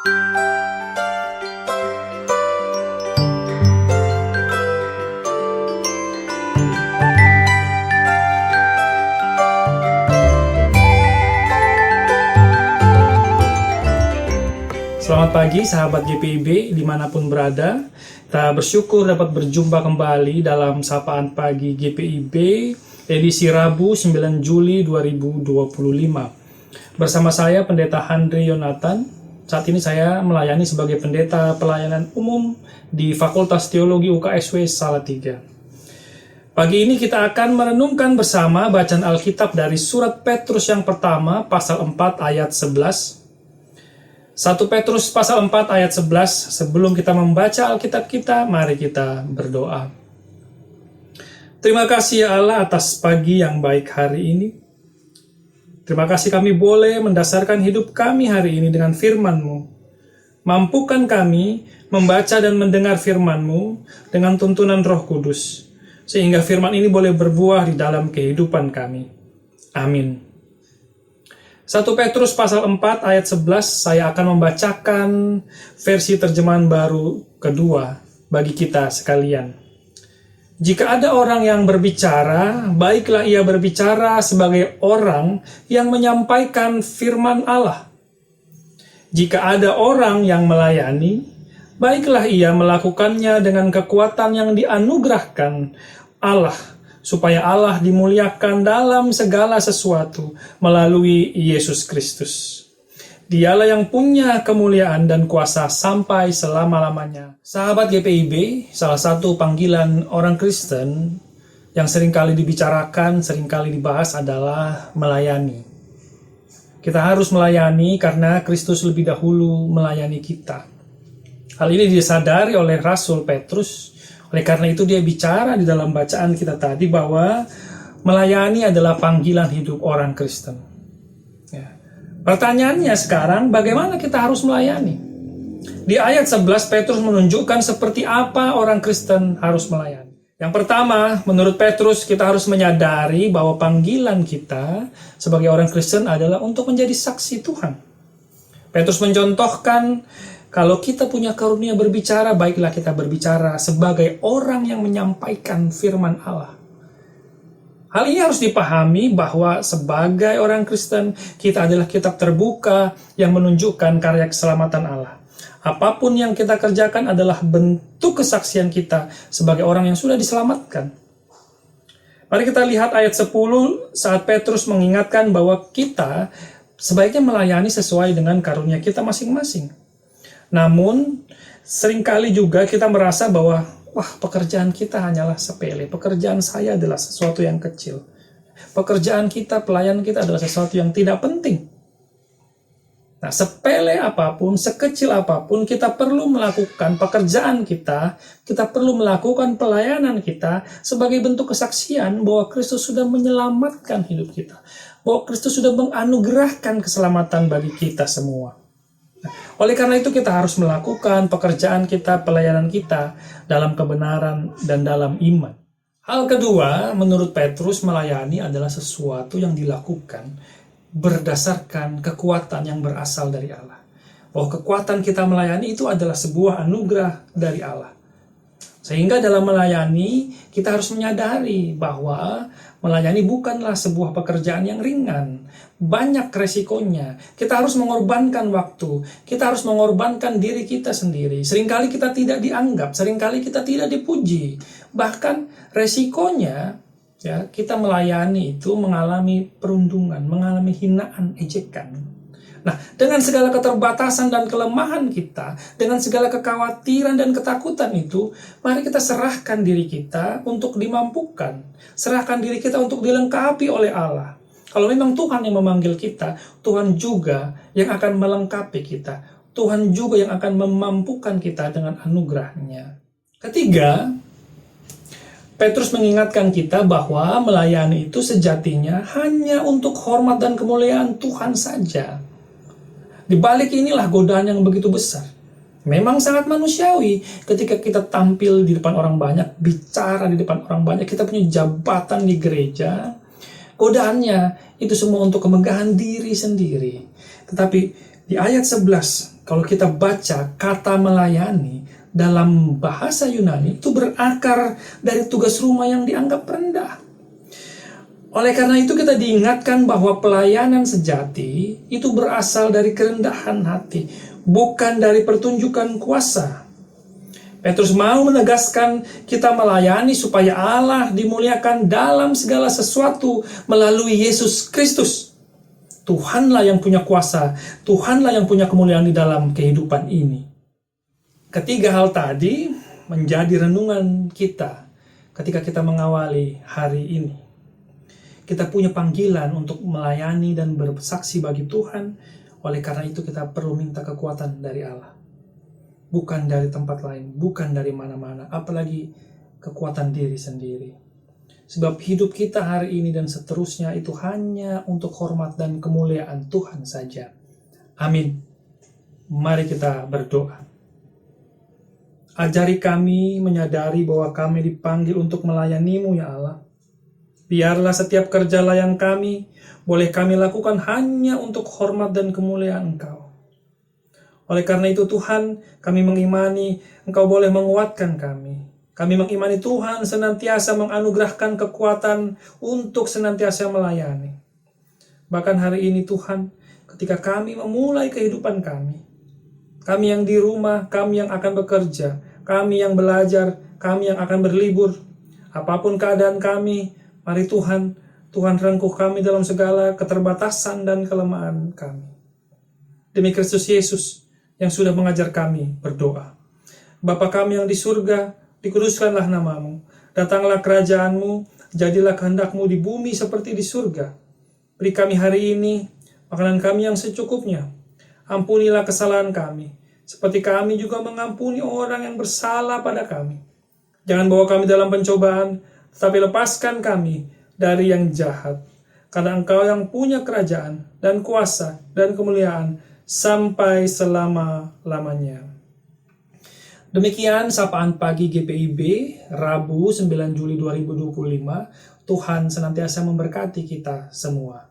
Selamat pagi sahabat GPIB dimanapun berada. Kita bersyukur dapat berjumpa kembali dalam Sapaan Pagi GPIB edisi Rabu 9 Juli 2025. Bersama saya Pendeta Handre Yonatan. Saat ini saya melayani sebagai pendeta pelayanan umum di Fakultas Teologi UKSW Salatiga. Pagi ini kita akan merenungkan bersama bacaan Alkitab dari surat Petrus yang pertama pasal 4 ayat 11. 1 Petrus pasal 4 ayat 11. Sebelum kita membaca Alkitab kita, mari kita berdoa. Terima kasih ya Allah atas pagi yang baik hari ini. Terima kasih kami boleh mendasarkan hidup kami hari ini dengan firman-Mu. Mampukan kami membaca dan mendengar firman-Mu dengan tuntunan Roh Kudus, sehingga firman ini boleh berbuah di dalam kehidupan kami. Amin. 1 Petrus pasal 4 ayat 11, saya akan membacakan versi terjemahan baru kedua bagi kita sekalian. Jika ada orang yang berbicara, baiklah ia berbicara sebagai orang yang menyampaikan firman Allah. Jika ada orang yang melayani, baiklah ia melakukannya dengan kekuatan yang dianugerahkan Allah, supaya Allah dimuliakan dalam segala sesuatu melalui Yesus Kristus. Dialah yang punya kemuliaan dan kuasa sampai selama-lamanya. Sahabat GPIB, salah satu panggilan orang Kristen yang seringkali dibicarakan, seringkali dibahas adalah melayani. Kita harus melayani karena Kristus lebih dahulu melayani kita. Hal ini disadari oleh Rasul Petrus. Oleh karena itu dia bicara di dalam bacaan kita tadi bahwa melayani adalah panggilan hidup orang Kristen. Ya. Pertanyaannya sekarang, bagaimana kita harus melayani? Di ayat 11 Petrus menunjukkan seperti apa orang Kristen harus melayani. Yang pertama, menurut Petrus kita harus menyadari bahwa panggilan kita sebagai orang Kristen adalah untuk menjadi saksi Tuhan. Petrus mencontohkan, kalau kita punya karunia berbicara, baiklah kita berbicara sebagai orang yang menyampaikan firman Allah. Hal ini harus dipahami bahwa sebagai orang Kristen, kita adalah kitab terbuka yang menunjukkan karya keselamatan Allah. Apapun yang kita kerjakan adalah bentuk kesaksian kita sebagai orang yang sudah diselamatkan. Mari kita lihat ayat 10 saat Petrus mengingatkan bahwa kita sebaiknya melayani sesuai dengan karunia kita masing-masing. Namun, seringkali juga kita merasa bahwa, pekerjaan kita hanyalah sepele. Pekerjaan saya adalah sesuatu yang kecil. Pekerjaan kita, pelayanan kita adalah sesuatu yang tidak penting. Nah, sepele apapun, sekecil apapun, kita perlu melakukan pekerjaan kita perlu melakukan pelayanan kita sebagai bentuk kesaksian bahwa Kristus sudah menyelamatkan hidup kita. Bahwa Kristus sudah menganugerahkan keselamatan bagi kita semua. Oleh karena itu kita harus melakukan pekerjaan kita, pelayanan kita dalam kebenaran dan dalam iman. Hal kedua, menurut Petrus, melayani adalah sesuatu yang dilakukan berdasarkan kekuatan yang berasal dari Allah. Bahwa kekuatan kita melayani itu adalah sebuah anugerah dari Allah. Sehingga dalam melayani, kita harus menyadari bahwa melayani bukanlah sebuah pekerjaan yang ringan. Banyak resikonya. Kita harus mengorbankan waktu. Kita harus mengorbankan diri kita sendiri. Seringkali kita tidak dianggap. Seringkali kita tidak dipuji. Bahkan resikonya, ya, kita melayani itu mengalami perundungan, mengalami hinaan, ejekan. Nah, dengan segala keterbatasan dan kelemahan kita, dengan segala kekhawatiran dan ketakutan itu, mari kita serahkan diri kita untuk dimampukan. Serahkan diri kita untuk dilengkapi oleh Allah. Kalau memang Tuhan yang memanggil kita, Tuhan juga yang akan melengkapi kita. Tuhan juga yang akan memampukan kita dengan anugerah-Nya. Ketiga, Petrus mengingatkan kita bahwa melayani itu sejatinya hanya untuk hormat dan kemuliaan Tuhan saja. Di balik inilah godaan yang begitu besar. Memang sangat manusiawi ketika kita tampil di depan orang banyak, bicara di depan orang banyak, kita punya jabatan di gereja. Godaannya itu semua untuk kemegahan diri sendiri. Tetapi Di ayat 11, kalau kita baca kata melayani dalam bahasa Yunani itu berakar dari tugas rumah yang dianggap rendah. Oleh karena itu kita diingatkan bahwa pelayanan sejati itu berasal dari kerendahan hati, bukan dari pertunjukan kuasa. Petrus mau menegaskan kita melayani supaya Allah dimuliakan dalam segala sesuatu melalui Yesus Kristus. Tuhanlah yang punya kuasa, Tuhanlah yang punya kemuliaan di dalam kehidupan ini. Ketiga hal tadi menjadi renungan kita ketika kita mengawali hari ini. Kita punya panggilan untuk melayani dan bersaksi bagi Tuhan. Oleh karena itu kita perlu minta kekuatan dari Allah. Bukan dari tempat lain, bukan dari mana-mana, apalagi kekuatan diri sendiri. Sebab hidup kita hari ini dan seterusnya itu hanya untuk hormat dan kemuliaan Tuhan saja. Amin. Mari kita berdoa. Ajari kami menyadari bahwa kami dipanggil untuk melayani-Mu ya Allah. Biarlah setiap kerja layang kami boleh kami lakukan hanya untuk hormat dan kemuliaan Engkau. Oleh karena itu Tuhan, kami mengimani Engkau boleh menguatkan kami. Kami mengimani Tuhan senantiasa menganugerahkan kekuatan untuk senantiasa melayani. Bahkan hari ini Tuhan, ketika kami memulai kehidupan kami yang di rumah, kami yang akan bekerja, kami yang belajar, kami yang akan berlibur, apapun keadaan kami, mari Tuhan rengkuh kami dalam segala keterbatasan dan kelemahan kami. Demi Kristus Yesus yang sudah mengajar kami berdoa. Bapa kami yang di surga, dikuduskanlah nama-Mu. Datanglah kerajaan-Mu, jadilah kehendak-Mu di bumi seperti di surga. Beri kami hari ini makanan kami yang secukupnya. Ampunilah kesalahan kami, seperti kami juga mengampuni orang yang bersalah pada kami. Jangan bawa kami dalam pencobaan, tetapi lepaskan kami dari yang jahat. Karena Engkau yang punya kerajaan dan kuasa dan kemuliaan sampai selama-lamanya. Demikian sapaan pagi GPIB Rabu 9 Juli 2025. Tuhan senantiasa memberkati kita semua.